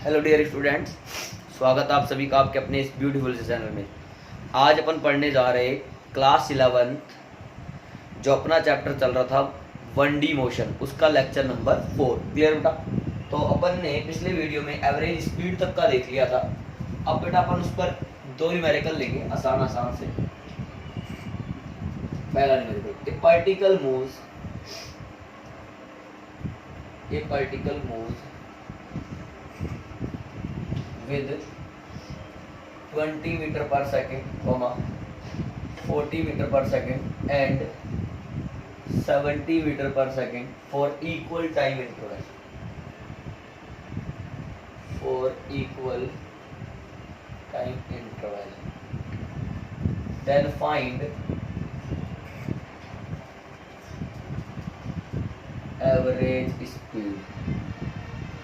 Hello dear students, स्वागत है आप सभी का आपके अपने इस ब्यूटीफुल से चैनल में। आज अपन पढ़ने जा रहे क्लास 11 जो अपना चैप्टर चल रहा था 1D मोशन, उसका लेक्चर नंबर 4। क्लियर बेटा? तो अपन ने पिछले वीडियो में एवरेज स्पीड तक का देख लिया था। अब बेटा अपन उस पर दो न्यूमेरिकल लेंगे आसान से। पहला numerical, A particle moves with 20 meter per second, 40 meter per second and 70 meter per second for equal time interval. Then find average speed.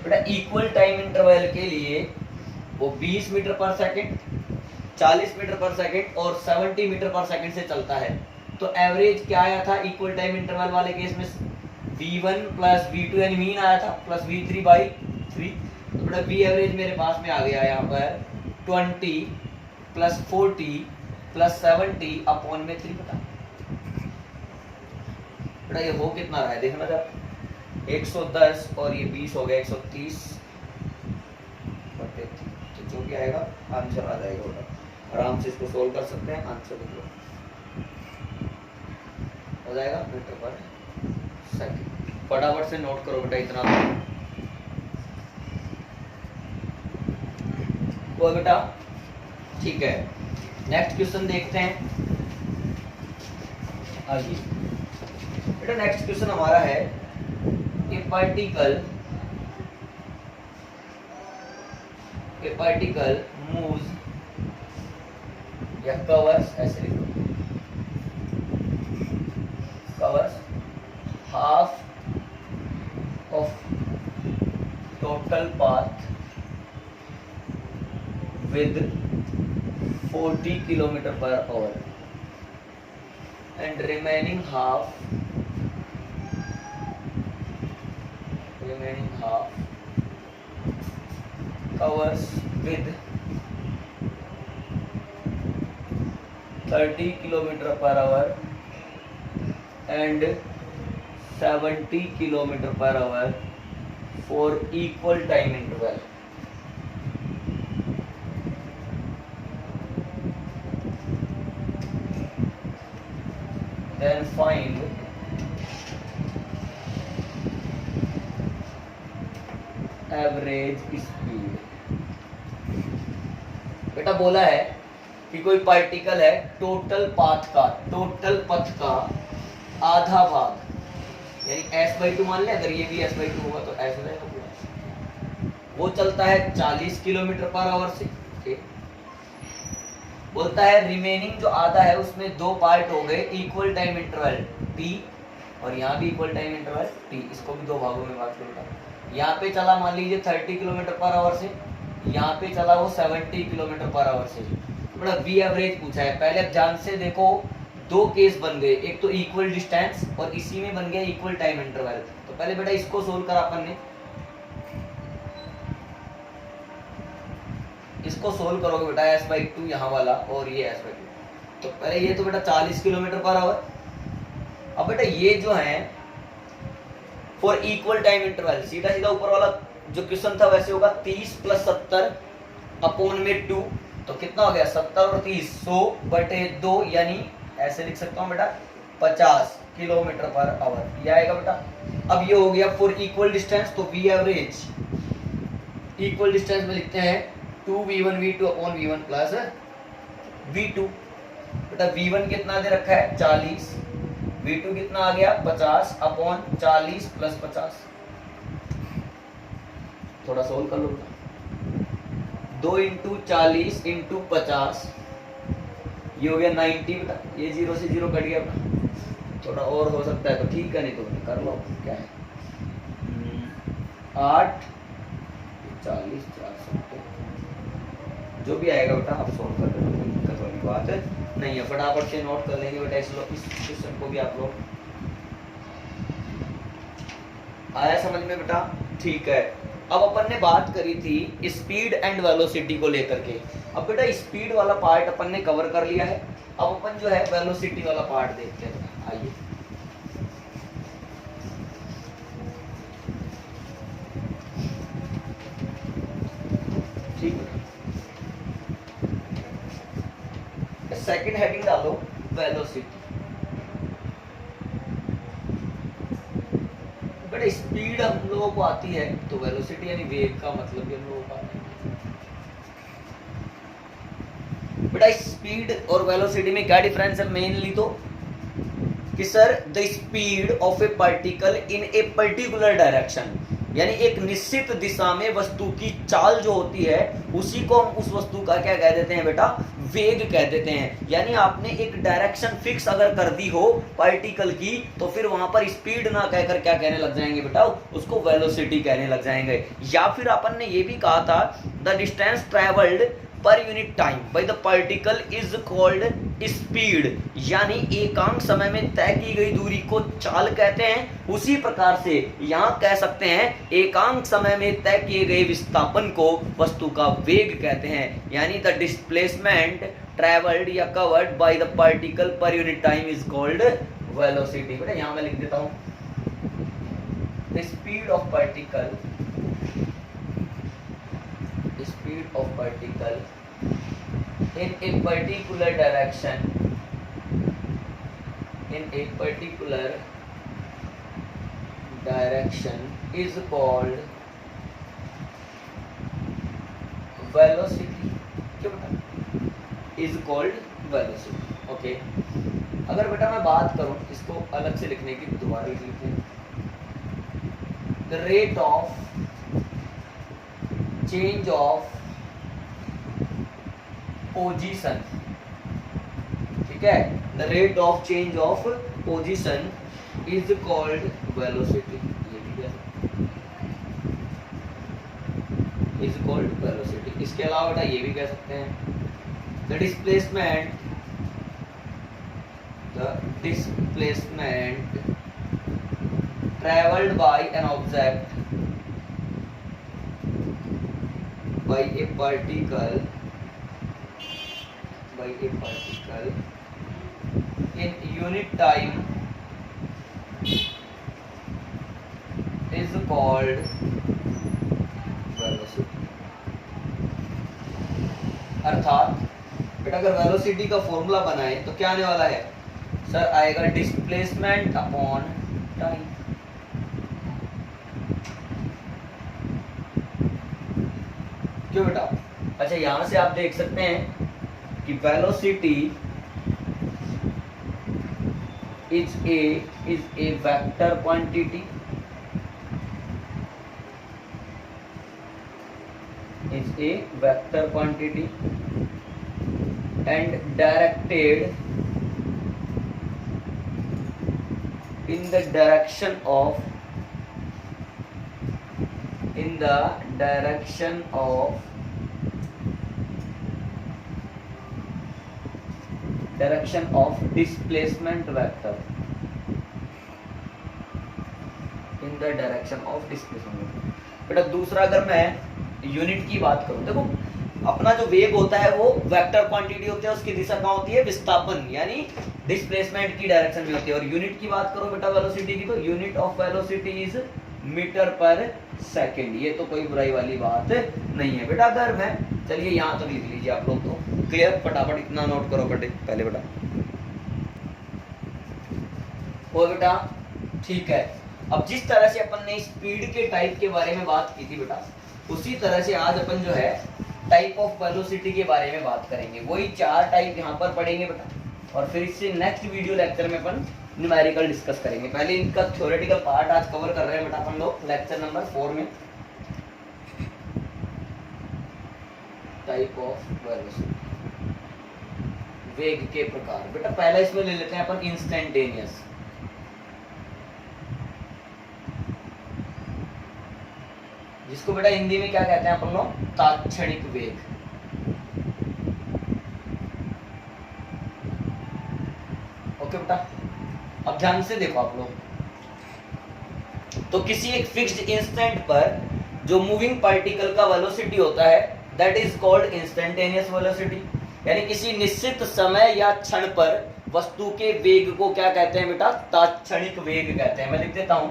बेटा इक्वल टाइम इंटरवल के लिए वो 20 metre per second, 40 metre per second और 70 metre per second से चलता है। तो average क्या आया था इक्वल टाइम इंटरवल वाले केस में? v1 प्लस v2 यानी मीन आया था प्लस v3 बाई 3। तो बेटा v एवरेज मेरे पास में आ गया यहाँ पर 20 प्लस 40 प्लस 70 अपॉन में 3। बेटा ये हो कितना रहा है देखना जरा, 110 और ये 20 हो गया 130, तो जो भी आएगा आंसर आ जाएगा बेटा। आराम से इसको सोल्व कर सकते हैं, आंसर लिख लो, हो जाएगा मीटर पर सेकंड। फटाफट से नोट करो बेटा इतना तो बेटा ठीक है। नेक्स्ट क्वेश्चन देखते हैं। आइए बेटा नेक्स्ट क्वेश्चन हमारा है a particle moves या covers, ऐसे लिखो, covers half of total path with 40 km per hour and remaining half covers with 30 km per hour and 70 km per hour for equal time interval. Then find average speed. बेटा बोला है कि कोई particle है total पथ का आधा भाग, यानी s/2 मान ले, अगर ये भी s/2 होगा तो ऐसा रहेगा पूरा। वो चलता है 40 किलोमीटर पर आवर से। ठीक, बोलता है रिमेनिंग जो आधा है उसमें दो पार्ट हो गए इक्वल टाइम इंटरवल t और यहाँ भी इक्वल टाइम इंटरवल t, इसको भी दो भागों में बांट लो। यहाँ पे चला मान लीजिए 30 किलोमीटर पर आवर से, यहाँ पे चला वो 70 किलोमीटर पर आवर से। बड़ा वी एवरेज पूछा है। पहले अब ध्यान से देखो, दो केस बन गए, एक तो इक्वल डिस्टेंस और इसी में बन गया इक्वल टाइम इंटरवल। तो पहले बेटा इसको सोल्व करा अपन ने, इसको सोल्व करोगे बेटा s/2 यहाँ वाला और ये s/2। तो पहले ये तो बेटा 40 किलोमीटर पर आवर। अब बेटा ये जो है फॉर इक्वल टाइम इंटरवल, सीधा सीधा ऊपर वाला जो क्वेश्चन था वैसे होगा 30 प्लस 70 अपॉन में 2, तो कितना हो गया 70 और 30 100/2, यानी ऐसे लिख सकता हूँ बेटा 50 किलोमीटर पर आवर, ये आएगा बेटा। अब ये हो गया फॉर इक्वल डिस्टेंस, तो वी एवरेज इक्वल डिस्टेंस में लिखते हैं 2v1v2 upon v1 plus v2। बेटा v1 कितना दे रखा है 40, v2 कितना आ गया 50 अपॉन 40 प्लस 50। थोड़ा सोल्व कर लो, 2 इंटू 40 इंटू 50, ये हो गया 90 बेटा, ये 0 से 0 कट गया बेटा। थोड़ा और हो सकता है तो ठीक है, नहीं तो कर लो, क्या है 8 40 470, जो भी आएगा बेटा आप सोल्व कर लो, कोई दिक्कत वाली बात है नहीं है। फटाफट से नोट कर लेंगे बेटा इस क्वेश्चन को भी आप लोग। आया समझ में बेटा? ठीक है। अब अपन ने बात करी थी स्पीड एंड वेलोसिटी को लेकर के। अब बेटा स्पीड वाला पार्ट अपन ने कवर कर लिया है, अब अपन जो है वेलोसिटी वाला पार्ट देखते हैं। आइए ठीक है, सेकंड हेडिंग डालो वेलोसिटी। बट स्पीड हम लोगों को आती है तो वेलोसिटी यानी वेग का मतलब भी हम लोगों को आता है। बेटा स्पीड और वेलोसिटी में क्या डिफरेंस है मेनली, तो कि sir the speed of A particle in a particular direction, यानी एक निश्चित दिशा में वस्तु की चाल जो होती है उसी को हम उस वस्तु का क्या कह देते हैं बेटा, वेग कह देते हैं। यानी आपने एक डायरेक्शन फिक्स अगर कर दी हो पार्टिकल की तो फिर वहां पर स्पीड ना कहकर क्या कहने लग जाएंगे बेटा, उसको वेलोसिटी कहने लग जाएंगे। या फिर अपन ने ये भी कहा था the distance travelled per unit time by the particle is called speed, यानी एकांक समय में तय की गई दूरी को चाल कहते हैं। उसी प्रकार से यहां कह सकते हैं एकांक समय में तय किए गए विस्थापन को वस्तु का वेग कहते हैं, यानी द डिस्प्लेसमेंट ट्रेवल्ड या covered by the particle per unit time is called velocity. बेटा यहां मैं लिख देता हूं the speed of particle, speed of particle in a particular direction, in a particular direction is called velocity। क्यों बेटा, is called velocity। Okay, अगर बेटा मैं बात करूं इसको अलग से लिखने की, दोबारा लिखते हैं the rate of change of position, ठीक है, the rate of change of position is called velocity, ये भी है is called velocity। इसके अलावा बेटा ये भी कह सकते हैं the displacement traveled by an object by a particle in unit time is called velocity। अर्थात बेटा अगर वेलोसिटी का फॉर्मूला बनाए तो क्या आने वाला है सर, आएगा डिस्प्लेसमेंट अपॉन टाइम। क्यों बेटा, अच्छा यहां से आप देख सकते हैं कि velocity is a vector quantity, is a vector quantity and directed in the direction of displacement vector, in the direction of displacement vector। बेटा दूसरा अगर मैं यूनिट की बात करूं, देखो अपना जो वेग होता है वो वेक्टर क्वांटिटी होती है, उसकी दिशा कहाँ होती है, विस्थापन यानी डिस्प्लेसमेंट की डायरेक्शन में होती है। और यूनिट की बात करो बेटा वेलोसिटी की, तो unit of velocity is metre per second. ये तो कोई बुराई वाली बात नहीं है बेटा। अगर मैं, चलिए यहाँ तक लिख लीजिए आप लोग, तो क्लियर, फटाफट इतना नोट करो पहले बेटा। और बेटा ठीक है, अब जिस तरह से अपन ने स्पीड के टाइप के बारे में बात की थी बेटा, उसी तरह से आज अपन जो है टाइप ऑफ वेलोसिटी के बारे में बात करेंगे। वही 4 टाइप यहाँ पर पढ़ेंगे बेटा, और फिर इससे नेक्स्ट वीडियो लेक्चर में अपन न्यूमेरिकल डिस्कस करेंगे। पहले इनका थ्योरेटिकल पार्ट आज कवर कर रहे हैं बेटा अपन लोग लेक्चर नंबर 4 में। टाइप ऑफ वेलोसिटी, वेग के प्रकार। बेटा पहला इसमें ले लेते हैं अपन इंस्टेंटेनियस। जिसको बेटा हिंदी में क्या कहते हैं अपन लोग, तात्क्षणिक वेग। ओके बेटा, अब ध्यान से देखो आप लोग, तो किसी एक फिक्स्ड इंस्टेंट पर जो मूविंग पार्टिकल का वेलोसिटी होता है that is called instantaneous velocity, यानी किसी निश्चित समय या क्षण पर वस्तु के वेग को क्या कहते हैं बेटा, तात्क्षणिक वेग कहते हैं। मैं लिख देता हूं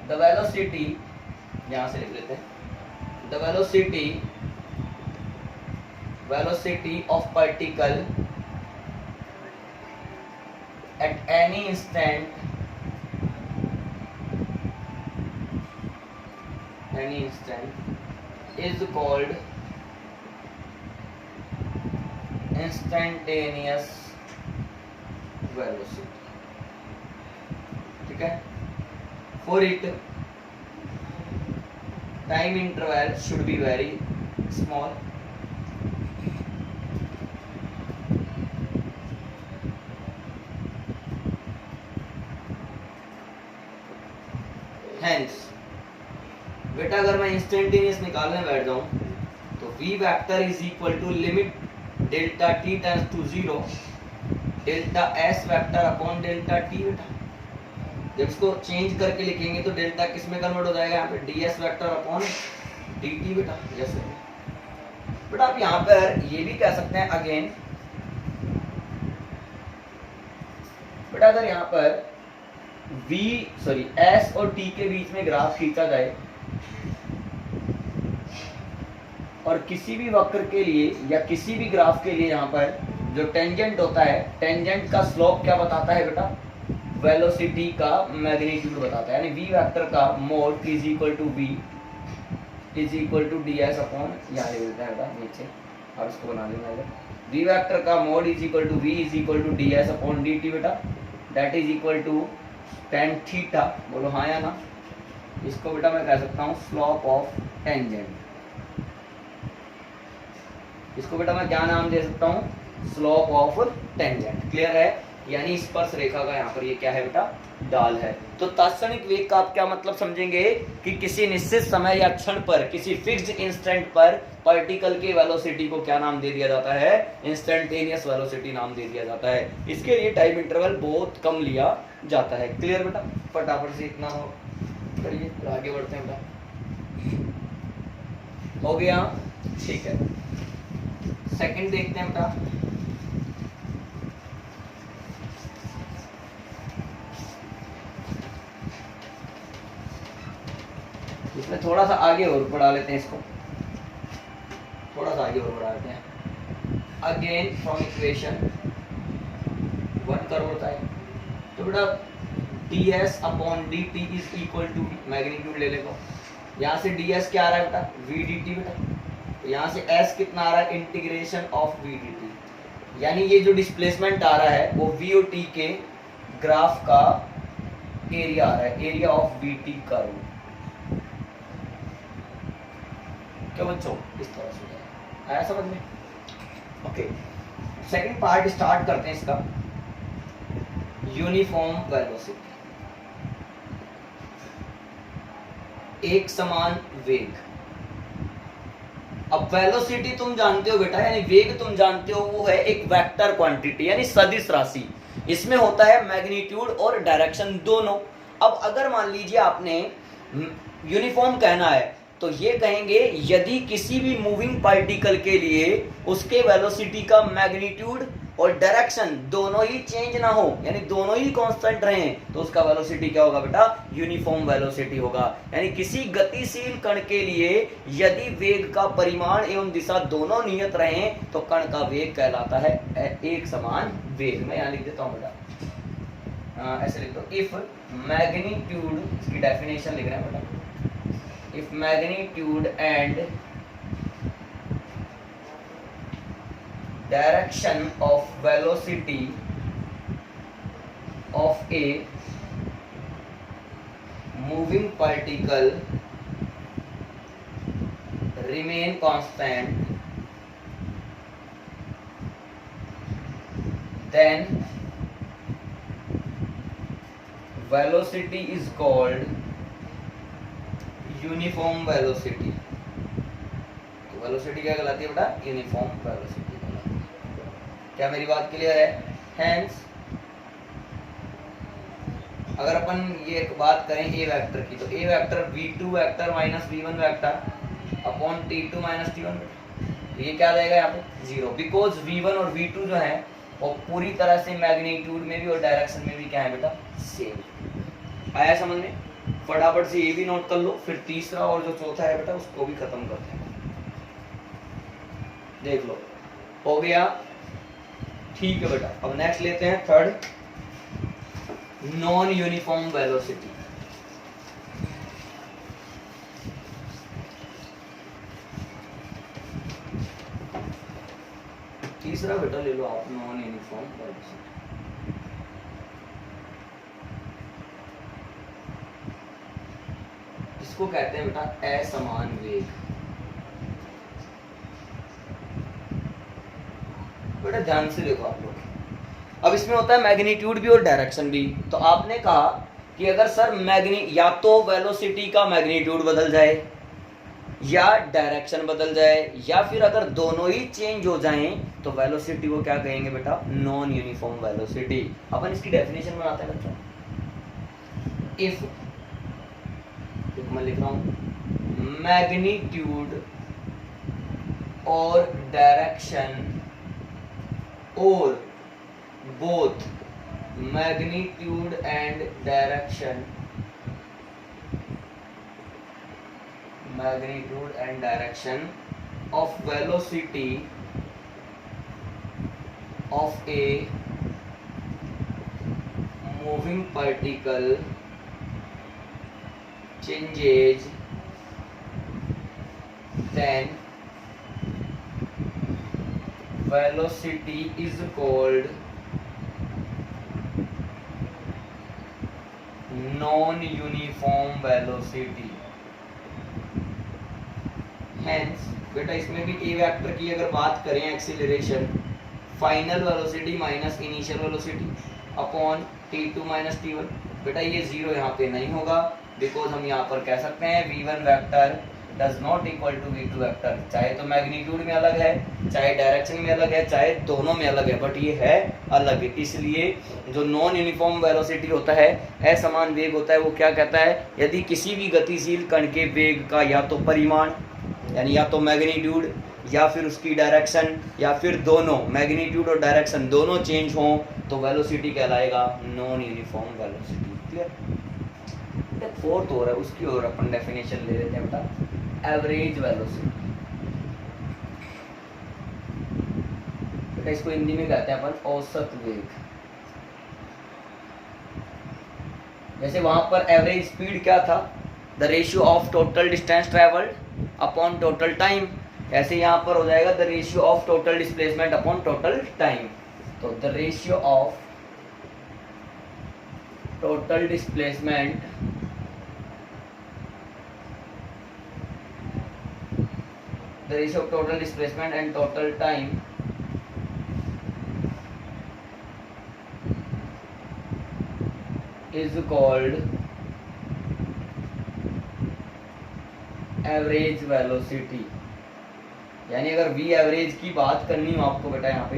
द वेलोसिटी, यहां से लिख लेते हैं, the velocity of particle at any instant is called instantaneous velocity। ठीक है, for it time interval should be very small, hence बेटा अगर मैं इंस्टेंटेनियस निकालने बैठ जाऊं तो v vector is equal to limit delta t tends to 0 delta s vector upon delta t। बेटा जब इसको चेंज करके लिखेंगे तो डेल्टा किस में कन्वर्ट हो जाएगा, यहाँ पे ds वेक्टर अपॉन dt। बेटा यस बेटा आप यहाँ पर ये भी कह सकते हैं अगेन, बेटा अगर यहाँ पर s और t के बीच में ग्राफ खींचा जाए और किसी भी वक्र के लिए या किसी भी ग्राफ के लिए यहाँ पर जो टेंजेंट होता है, टेंजेंट का स्लोप क्या बताता है बेटा, वेलोसिटी का मैग्नीट्यूड बताता है, यानी v वेक्टर का mod is equal to v is equal to ds upon, यहाँ ले लेते हैं बेटा नीचे और इसको बना लेना है, v वेक्टर का mod is equal to v is equal to ds upon dt। बेटा that is equal to tan theta, बोलो हाँ या ना। इसको बेटा मैं कह सकता हूँ स्लोप ऑफ टेंजेंट, इसको बेटा मैं क्या नाम दे सकता हूँ, स्लोप ऑफ टेंजेंट। क्लियर है, यानी स्पर्श रेखा का यहाँ पर ये क्या है बेटा, ढाल है। तो तात्क्षणिक वेग का आप क्या मतलब समझेंगे कि किसी निश्चित समय या क्षण पर, किसी फिक्स्ड इंस्टेंट पर पार्टिकल के वेलोसिटी को क्या नाम दे दिया जाता है, इंस्टेंटेनियस वेलोसिटी नाम दे दिया जाता है। इसके लिए टाइम इंटरवल बहुत कम लिया जाता है। क्लियर बेटा, फटाफट से इतना हो करिए, आगे बढ़ते हैं बेटा। हो गया, ठीक है। सेकंड देखते हैं बेटा, इसमें थोड़ा सा आगे और बढ़ा लेते हैं, इसको थोड़ा सा आगे और बढ़ा लेते हैं। अगेन फ्रॉम इक्वेशन 1 कर्व होता है, तो बेटा ds upon dt is equal to magnitude ले लेगा। यहाँ से ds क्या आ रहा है बेटा, v dt। बेटा तो यहाँ से s कितना आ रहा है, इंटीग्रेशन ऑफ v dt, यानी ये जो डिस्प्लेसमेंट आ रहा है वो v और t के ग्राफ का एरिया आ रहा है, area of v t curve. क्या बच्चों, इस तरह से आया समझ में? ओके, सेकंड पार्ट स्टार्ट करते हैं इसका, यूनिफॉर्म वेलोसिटी, एक समान वेग। अब वेलोसिटी तुम जानते हो बेटा, यानी वेग तुम जानते हो, वो है एक वेक्टर क्वांटिटी यानी सदिश राशि। इसमें होता है मैग्नीट्यूड और डायरेक्शन दोनों। अब अगर मान लीजिए आपने यूनिफॉर्म कहना है तो ये कहेंगे यदि किसी भी मूविंग पार्टिकल के लिए उसके वेलोसिटी का मैग्नीट्यूड और डायरेक्शन दोनों ही चेंज ना हो, यानी दोनों ही कांस्टेंट रहें, तो उसका वेलोसिटी क्या होगा बेटा, यूनिफॉर्म वेलोसिटी होगा। यानी किसी गतिशील कण के लिए यदि वेग का परिमाण एवं दिशा दोनों नियत रहें तो कण का वेग कहलाता है एक समान वेग। मैं यहाँ लिख देता हूँ बेटा, ऐसे लिख दो, इफ मैग्नीट्यूड, इसकी डेफिनेशन लिख रहे हैं बेटा, if magnitude and direction of velocity of a moving particle remain constant, then velocity is called uniform velocity. तो वेलोसिटी क्या कहलाती है बेटा, यूनिफॉर्म वेलोसिटी कहलाती है। क्या मेरी बात क्लियर है? हेंस अगर अपन ये एक बात करें ए वेक्टर की, तो a vector v2 vector minus v1 vector upon t2 minus t1, तो ये क्या रहेगा यहाँ पे 0, बिकॉज v1 और v2 जो है वो पूरी तरह से मैग्नीट्यूड में भी और डायरेक्शन में भी क्या है बेटा सेम। आया समझ में? फटाफट से ये भी नोट कर लो, फिर तीसरा और जो चौथा है बेटा उसको भी खत्म करते हैं। देख लो हो गया, ठीक है बेटा। अब नेक्स्ट लेते हैं थर्ड, नॉन यूनिफॉर्म वेलोसिटी। तीसरा बेटा ले लो आप, नॉन यूनिफॉर्म वेलोसिटी। इसको कहते हैं बेटा असमान वेग। बेटा ध्यान से देखो आप लोग, अब इसमें होता है मैग्नीट्यूड भी और डायरेक्शन भी। तो आपने कहा कि अगर सर या तो वेलोसिटी का मैग्नीट्यूड बदल जाए या डायरेक्शन बदल जाए, या फिर अगर दोनों ही चेंज हो जाएं तो वेलोसिटी को क्या कहेंगे बेटा नॉन यूनिफॉर्म वेलोसिटी। अपन इसकी डेफिनेशन बनाते हैं बच्चों। इफ मैं लिख रहा हूं मैग्नीट्यूड और डायरेक्शन और both magnitude and direction of velocity of a moving particle changes, then velocity is called non uniform velocity. Hence बेटा इसमें भी ए वेक्टर की अगर बात करें, acceleration final velocity minus initial velocity upon t2 minus t1, बेटा ये जीरो यहाँ पे नहीं होगा, बिकॉज हम यहाँ पर कह सकते हैं v1 vector does not equal to v2 vector. चाहे तो मैग्नीट्यूड में अलग है, चाहे डायरेक्शन में अलग है, चाहे दोनों में अलग है, बट ये है अलग है। इसलिए जो नॉन यूनिफॉर्म वेलोसिटी होता है, असमान वेग होता है, वो क्या कहता है, यदि किसी भी गतिशील कण के वेग का या तो परिमाण यानी या तो मैग्नीट्यूड या फिर उसकी डायरेक्शन या फिर दोनों मैग्नीट्यूड और डायरेक्शन दोनों चेंज हों तो वेलोसिटी कहलाएगा non uniform velocity. Clear? Fourth हो रहा है, उसकी और अपन डेफिनेशन ले लेते हैं बेटा, एवरेज वेलोसिटी। बेटा इसको हिंदी में कहते हैं अपन औसत वेग। जैसे वहां पर एवरेज स्पीड क्या था, the ratio of total distance travelled upon total time, ऐसे यहाँ पर हो जाएगा the ratio of total displacement upon total time. तो the ratio of total displacement and total time is called average velocity. यानी अगर v एवरेज की बात करनी हो आपको बेटा यहाँ पे,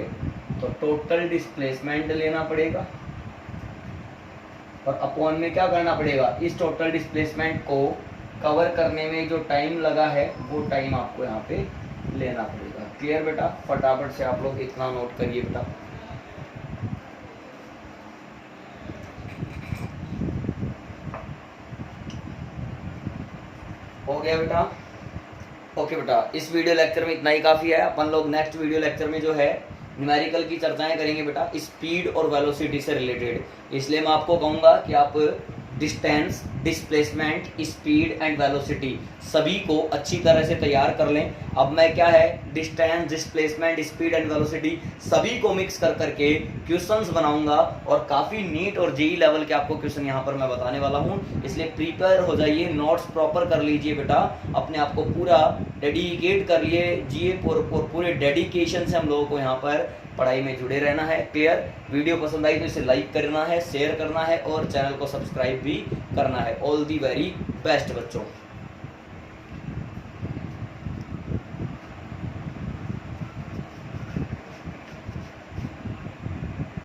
तो टोटल डिस्प्लेसमेंट लेना पड़ेगा और अपॉन में क्या करना पड़ेगा, इस टोटल डिस्प्लेसमेंट को कवर करने में जो टाइम लगा है वो टाइम आपको यहाँ पे लेना पड़ेगा। क्लियर बेटा? फटाफट से आप लोग इतना नोट करिए बेटा। हो गया बेटा? ओके बेटा, इस वीडियो लेक्चर में इतना ही काफ़ी है। अपन लोग नेक्स्ट वीडियो लेक्चर में जो है न्यूमेरिकल की चर्चाएं करेंगे बेटा, स्पीड और वेलोसिटी से रिलेटेड। इसलिए मैं आपको कहूँगा कि आप distance, displacement, speed and velocity सभी को अच्छी तरह से तैयार कर लें। अब मैं क्या है, distance, displacement, speed and velocity सभी को मिक्स कर करके क्वेश्चंस बनाऊंगा और काफ़ी नीट और जेई लेवल के आपको क्वेश्चन यहाँ पर मैं बताने वाला हूँ। इसलिए प्रिपेयर हो जाइए, नोट्स प्रॉपर कर लीजिए बेटा, अपने आप को पूरा डेडिकेट कर लिए जीए पूरे डेडिकेशन से हम लोगों को यहाँ पर पढ़ाई में जुड़े रहना है। क्लियर? वीडियो पसंद आई तो इसे लाइक करना है, शेयर करना है और चैनल को सब्सक्राइब भी करना है। ऑल दी वेरी बेस्ट बच्चों।